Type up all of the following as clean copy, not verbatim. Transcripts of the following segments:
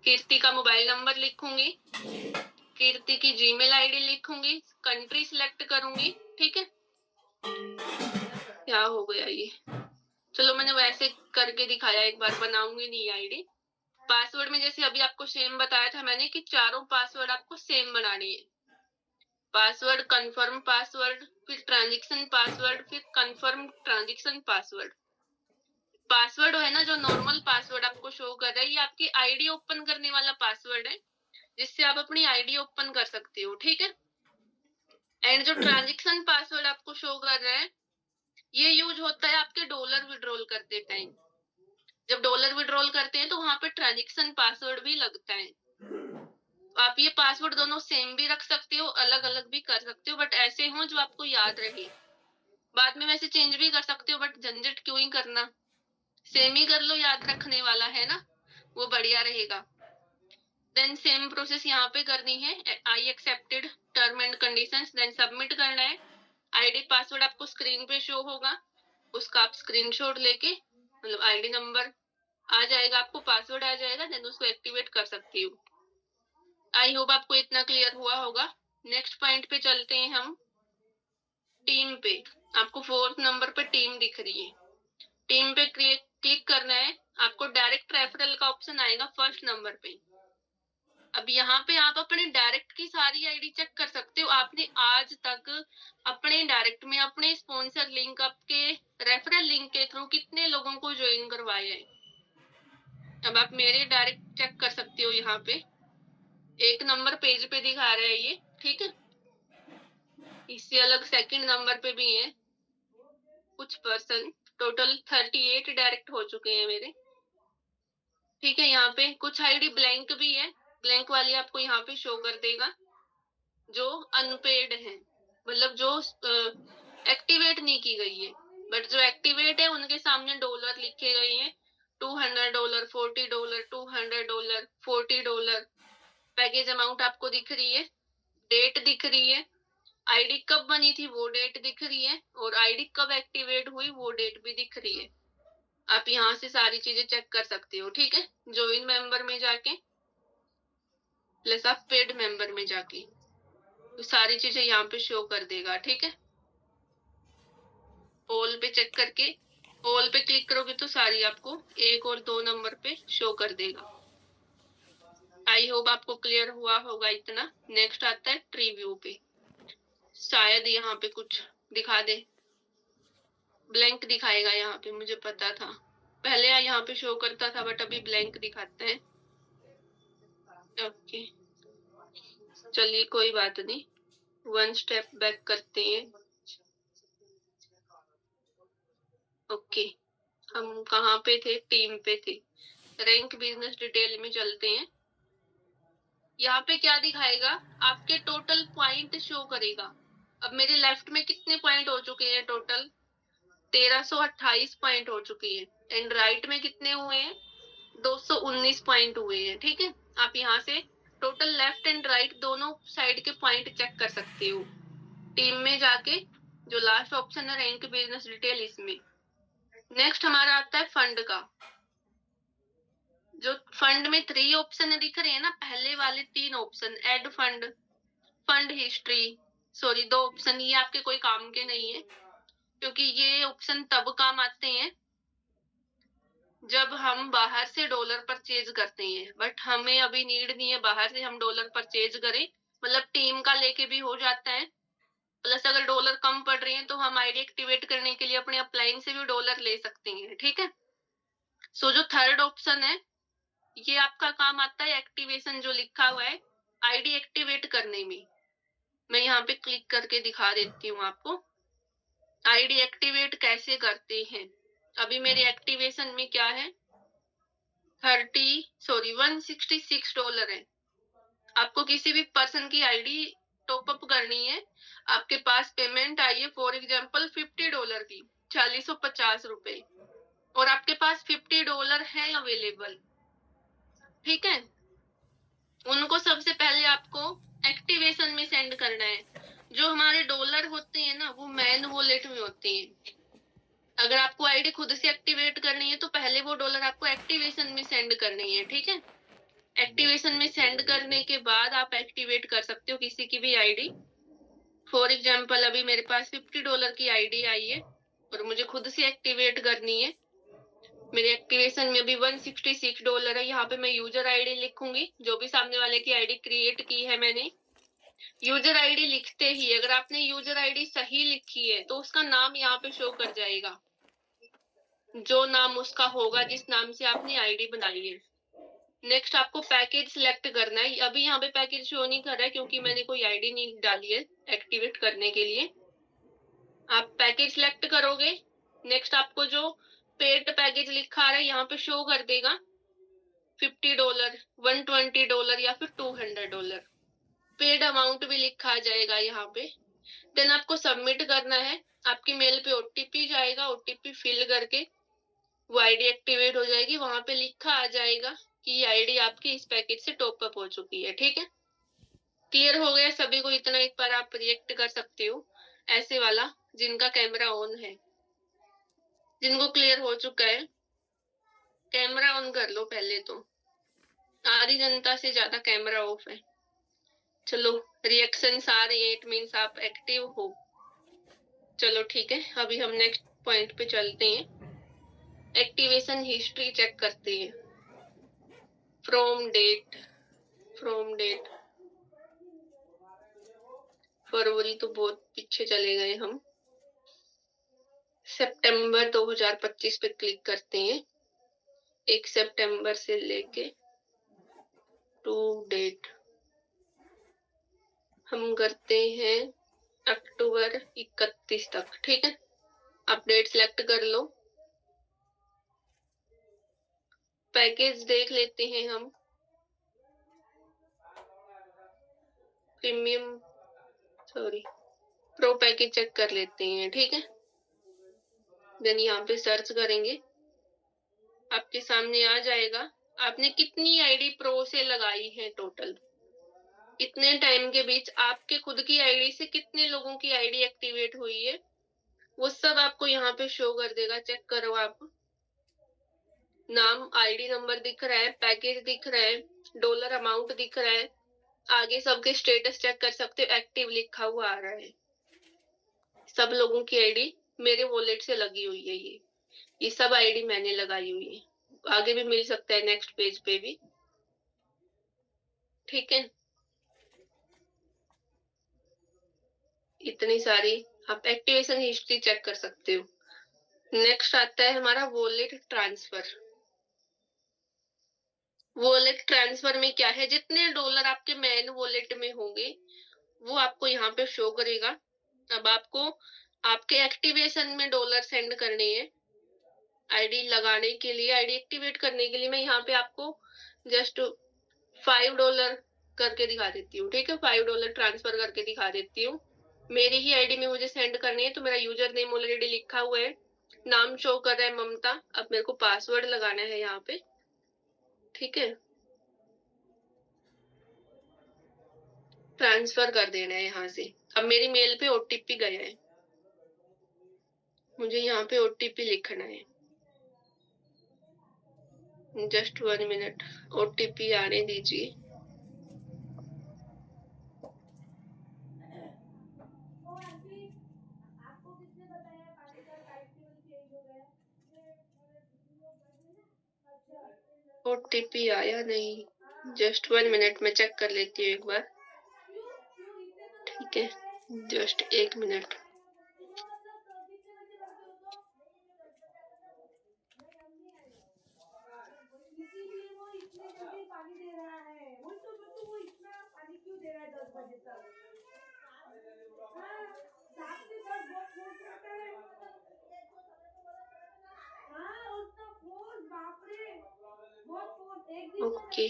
कीर्ति का mobile number लिखूंगी, कीर्ति की जीमेल आईडी लिखूंगी, कंट्री सिलेक्ट करूंगी। ठीक है, क्या हो गया ये, चलो मैंने वैसे करके दिखाया, एक बार बनाऊंगी नहीं आईडी। पासवर्ड में जैसे अभी आपको सेम बताया था मैंने कि चारों पासवर्ड आपको सेम बनानी है। पासवर्ड, कंफर्म पासवर्ड, फिर ट्रांजैक्शन पासवर्ड, फिर कंफर्म ट्रांजैक्शन पासवर्ड। पासवर्ड है ना जो नॉर्मल पासवर्ड आपको शो कर रहा है, ये आपकी आईडी ओपन करने वाला पासवर्ड है, जिससे आप अपनी आईडी ओपन कर सकते हो। ठीक है, एंड जो ट्रांजैक्शन पासवर्ड आपको शो कर रहा है, ये यूज होता है आपके डॉलर विड्रॉल करते टाइम। जब डॉलर विड्रॉल करते हैं तो वहां पे ट्रांजैक्शन पासवर्ड भी लगता है। आप ये पासवर्ड दोनों सेम भी रख सकते हो, अलग अलग भी कर सकते हो, बट ऐसे हो जो आपको याद रहे। बाद में वैसे चेंज भी कर सकते हो, बट झंझट क्यों ही करना, सेम ही कर लो, याद रखने वाला है ना, वो बढ़िया रहेगा। देन सेम प्रोसेस यहाँ पे करनी है, I accepted term and conditions, then submit करना है। आईडी पासवर्ड आपको स्क्रीन पे शो होगा, उसका आप स्क्रीनशॉट लेके, मतलब आईडी नंबर आ जाएगा आपको, पासवर्ड आ जाएगा, देन उसको एक्टिवेट कर सकती हो। आई होप आपको इतना क्लियर हुआ होगा। नेक्स्ट पॉइंट पे चलते हैं हम, टीम पे। आपको 4th नंबर पे टीम दिख रही है, टीम पे क्लिक करना है। आपको डायरेक्ट रेफरल का ऑप्शन आएगा 1st नंबर पे। अब यहाँ पे आप अपने डायरेक्ट की सारी आईडी चेक कर सकते हो, आपने आज तक अपने डायरेक्ट में अपने स्पॉन्सर लिंक, आपके रेफरल लिंक के थ्रू कितने लोगों को ज्वाइन करवाया है। अब आप मेरे डायरेक्ट चेक कर सकते हो, यहाँ पे 1 नंबर पेज पे दिखा रहा है ये। ठीक है, इससे अलग 2nd नंबर पे भी है कुछ पर्सन, टोटल 38 डायरेक्ट हो चुके हैं मेरे। ठीक है, यहाँ पे कुछ आईडी ब्लैंक भी है, ब्लैंक वाली आपको यहाँ पे शो कर देगा, जो अनपेड है, मतलब जो एक्टिवेट नहीं की गई है। बट जो एक्टिवेट है उनके सामने डॉलर लिखे गए हैं, $200, $40, $200, $40। पैकेज अमाउंट आपको दिख रही है, डेट दिख रही है, आईडी कब बनी थी वो डेट दिख रही है, और आईडी कब एक्टिवेट हुई वो डेट भी दिख रही है। आप यहाँ से सारी चीजें चेक कर सकते हो। ठीक है, ज्वाइन मेंबर में जाके प्लस आप पेड मेंबर में जाके, तो सारी चीजें यहाँ पे शो कर देगा। ठीक है, ऑल पे चेक करके, ऑल पे क्लिक करोगे तो सारी आपको 1 और 2 नंबर पे शो कर देगा। आई होप आपको क्लियर हुआ होगा इतना। नेक्स्ट आता है ट्री व्यू पे, शायद यहाँ पे कुछ दिखा दे, ब्लैंक दिखाएगा यहाँ पे, मुझे पता था पहले यहाँ पे शो करता था, बट अभी ब्लैंक दिखाता है। ओके, चलिए कोई बात नहीं, 1 स्टेप बैक करते हैं। ओके, हम कहाँ पे थे, टीम पे थे, रैंक बिजनेस डिटेल में चलते हैं। यहाँ पे क्या दिखाएगा, आपके टोटल पॉइंट शो करेगा। अब मेरे लेफ्ट में कितने पॉइंट हो चुके हैं, टोटल 1328 पॉइंट हो चुके हैं, एंड राइट में कितने हुए हैं, 219 पॉइंट हुए हैं। ठीक है, आप यहाँ से टोटल लेफ्ट एंड राइट दोनों साइड के पॉइंट चेक कर सकते हो। टीम में जाके जो लास्ट ऑप्शन है रैंक बिजनेस डिटेल, इसमें नेक्स्ट हमारा आता है फंड का। जो फंड में 3 ऑप्शन दिख रहे हैं ना, पहले वाले 3 option, add fund, fund history, sorry 2 option, ये आपके कोई काम के नहीं है, क्योंकि ये ऑप्शन तब काम आते हैं जब हम बाहर से डॉलर परचेज करते हैं, बट हमें अभी नीड नहीं है बाहर से हम डॉलर परचेज करें, मतलब टीम का लेके भी हो जाता है। प्लस अगर डॉलर कम पड़ रहे हैं तो हम आईडी एक्टिवेट करने के लिए अपने अपलाइन से भी डॉलर ले सकते हैं। ठीक है, सो जो 3rd ऑप्शन है, ये आपका काम आता है एक्टिवेशन, जो लिखा हुआ है आईडी एक्टिवेट करने में। मैं यहाँ पे क्लिक करके दिखा देती हूँ आपको आईडी एक्टिवेट कैसे करते हैं। अभी मेरे एक्टिवेशन में क्या है, $166 है। आपको किसी भी पर्सन की आईडी टॉपअप करनी है, आपके पास पेमेंट आई है फॉर एग्जाम्पल $50 की, 4050 रुपए, और आपके पास $50 है अवेलेबल। ठीक है, उनको सबसे पहले आपको एक्टिवेशन में सेंड करना है। जो हमारे डॉलर होते हैं ना, वो मैन वॉलेट में होते हैं। अगर आपको आईडी खुद से एक्टिवेट करनी है तो पहले वो डॉलर आपको एक्टिवेशन में सेंड करनी है। ठीक है, एक्टिवेशन में सेंड करने के बाद आप एक्टिवेट कर सकते हो किसी की भी आईडी। फॉर एग्जाम्पल अभी मेरे पास $50 की आईडी आई है और मुझे खुद से एक्टिवेट करनी है। मेरे एक्टिवेशन में भी $166 है। यहाँ पे मैं यूजर आईडी लिखूंगी, जो भी सामने वाले की आईडी क्रिएट की है मैंने। यूजर आईडी लिखते ही अगर आपने यूजर आईडी सही लिखी है तो उसका नाम यहाँ पे शो कर जाएगा, जो नाम उसका होगा जिस नाम से आपने आईडी बनाई है। नेक्स्ट आपको पैकेज सिलेक्ट करना है। अभी यहाँ पे पैकेज शो नहीं कर रहा है क्योंकि मैंने कोई आईडी नहीं डाली है एक्टिवेट करने के लिए। आप पैकेज सिलेक्ट करोगे। नेक्स्ट आपको जो पेड पैकेज लिखा आ रहा है यहाँ पे शो कर देगा, $50, $120 या फिर $200। पेड अमाउंट भी लिखा आ जाएगा यहाँ पे। देन आपको सबमिट करना है। आपकी मेल पे ओटीपी जाएगा, ओटीपी फिल करके वो आईडी एक्टिवेट हो जाएगी। वहां पे लिखा आ जाएगा कि ये आईडी आपकी इस पैकेज से टॉप अप हो चुकी है। ठीक है, क्लियर हो गया सभी को? इतना एक बार आप रिएक्ट कर सकते हो ऐसे वाला, जिनका कैमरा ऑन है। जिनको क्लियर हो चुका है कैमरा ऑन कर लो पहले तो। आधी जनता से ज्यादा कैमरा ऑफ है। चलो, रिएक्शन आ रही है, इट मीन्स आप एक्टिव हो। चलो ठीक है, अभी हम नेक्स्ट पॉइंट पे चलते हैं। एक्टिवेशन हिस्ट्री चेक करते हैं। फ्रॉम डेट फरवरी तो बहुत पीछे चले गए हम। सितंबर 2025 पे क्लिक करते हैं। 1 सितंबर से लेके टू डेट हम करते हैं अक्टूबर 31 तक। ठीक है, अपडेट सिलेक्ट कर लो। पैकेज देख लेते हैं हम। प्रीमियम प्रो पैकेज चेक कर लेते हैं। ठीक है, देन यहाँ पे सर्च करेंगे, आपके सामने आ जाएगा आपने कितनी आईडी प्रो से लगाई है टोटल। इतने टाइम के बीच आपके खुद की आईडी से कितने लोगों की आईडी एक्टिवेट हुई है वो सब आपको यहाँ पे शो कर देगा। चेक करो आप, नाम, आईडी नंबर दिख रहा है, पैकेज दिख रहा है, डॉलर अमाउंट दिख रहा है। आगे सबके स्टेटस चेक कर सकते हो, एक्टिव लिखा हुआ आ रहा है। सब लोगों की आईडी मेरे वॉलेट से लगी हुई है। ये सब आईडी मैंने लगाई हुई है। आगे भी मिल सकता है नेक्स्ट पेज पे भी। ठीक है, इतनी सारी आप एक्टिवेशन हिस्ट्री चेक कर सकते हो। नेक्स्ट आता है हमारा वॉलेट ट्रांसफर। वॉलेट ट्रांसफर में क्या है, जितने डॉलर आपके मेन वॉलेट में होंगे वो आपको यहाँ पे शो करेगा। अब आपको आपके एक्टिवेशन में डॉलर सेंड करने हैं। आईडी लगाने के लिए, आईडी एक्टिवेट करने के लिए मैं यहाँ पे आपको जस्ट $5 करके दिखा देती हूँ। ठीक है, $5 ट्रांसफर करके दिखा देती हूँ। मेरी ही आईडी में मुझे सेंड करनी है तो मेरा यूजर नेम ऑलरेडी लिखा हुआ है, नाम शो कर रहा है ममता। अब मेरे को पासवर्ड लगाना है यहाँ पे। ठीक है, ट्रांसफर कर देना है यहाँ से। अब मेरी मेल पे ओटीपी गया है, मुझे यहाँ पे ओटीपी लिखना है। जस्ट 1 मिनट, ओटीपी आने दीजिए। ओटीपी आया नहीं, जस्ट 1 मिनट में चेक कर लेती हूँ एक बार। ठीक है, जस्ट 1 मिनट। ओके,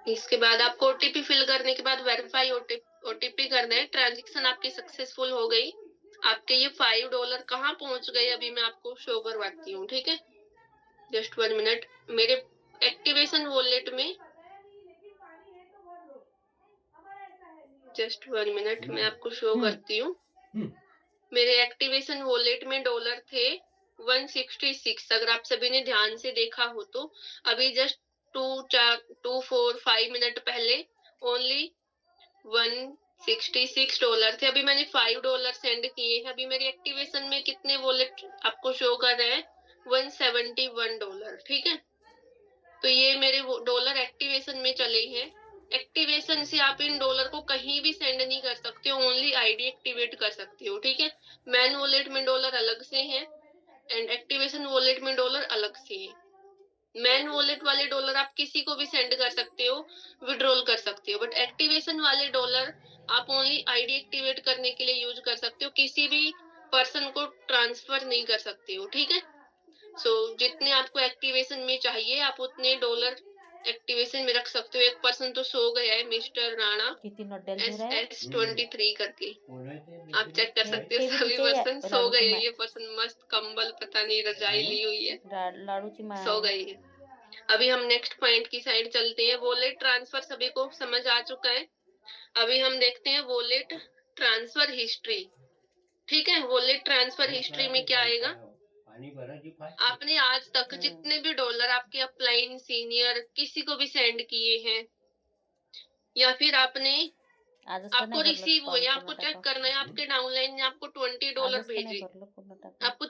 इसके बाद आपको ओटीपी फिल करने के बाद वेरीफाई ओटीपी करना है। ट्रांजेक्शन आपकी सक्सेसफुल हो गई। आपके ये $5 कहाँ पहुंच गए अभी मैं आपको शो करवाती हूँ। ठीक है, जस्ट 1 मिनट। मेरे एक्टिवेशन वॉलेट में जस्ट 1 मिनट मैं आपको शो करती हूँ। मेरे एक्टिवेशन वॉलेट में डॉलर थे 166। अगर आप सभी ने ध्यान से देखा हो तो अभी जस्ट 2 4 5 मिनट पहले ओनली 166 डॉलर थे। अभी मैंने $5 सेंड किए हैं। अभी मेरी एक्टिवेशन में कितने वॉलेट आपको शो कर रहे हैं? $171। ठीक है, तो ये मेरे डॉलर एक्टिवेशन में चले हैं। एक्टिवेशन से आप इन डॉलर को कहीं भी सेंड नहीं कर सकते हो, ओनली आईडी एक्टिवेट कर सकते हो। ठीक है, मैन वॉलेट में डॉलर अलग से हैं एंड एक्टिवेशन वॉलेट में डॉलर अलग से है। मैन वॉलेट वाले डॉलर आप किसी को भी सेंड कर सकते हो, विड्रॉल कर सकते हो, बट एक्टिवेशन वाले डॉलर आप ओनली आईडी एक्टिवेट करने के लिए यूज कर सकते हो, किसी भी पर्सन को ट्रांसफर नहीं कर सकते हो। ठीक है, सो जितने आपको एक्टिवेशन में चाहिए आप उतने डॉलर एक्टिवेशन में रख सकते हो। एक पर्सन तो सो गया है, मिस्टर राणा किती नड्डेल दूर आहे SS23 करके, आप चेक कर सकते हो। ते सभी तिचे पर्सन सो लाडूची गए। मा ये पर्सन मस्त कंबल पता नहीं रजाई ली हुई है, लाडूची माय सो गई है। अभी हम नेक्स्ट पॉइंट की साइड चलते हैं। वॉलेट ट्रांसफर सभी को समझ आ चुका है। अभी हम देखते हैं वॉलेट ट्रांसफर हिस्ट्री। ठीक है, वॉलेट ट्रांसफर हिस्ट्री में क्या आएगा? आपने आज तक जितने भी डॉलर आपके अपलाइन, सीनियर, किसी को भी सेंड किए हैं, या फिर आपने आजच तर आपको नाही भरलं रिसीव हुए, पूर्ण आपको चेक टाका करना है आपके डाउनलाइन ने आपको $20 आजच तर नाही भेजे, भरलं पूर्ण टाका आपको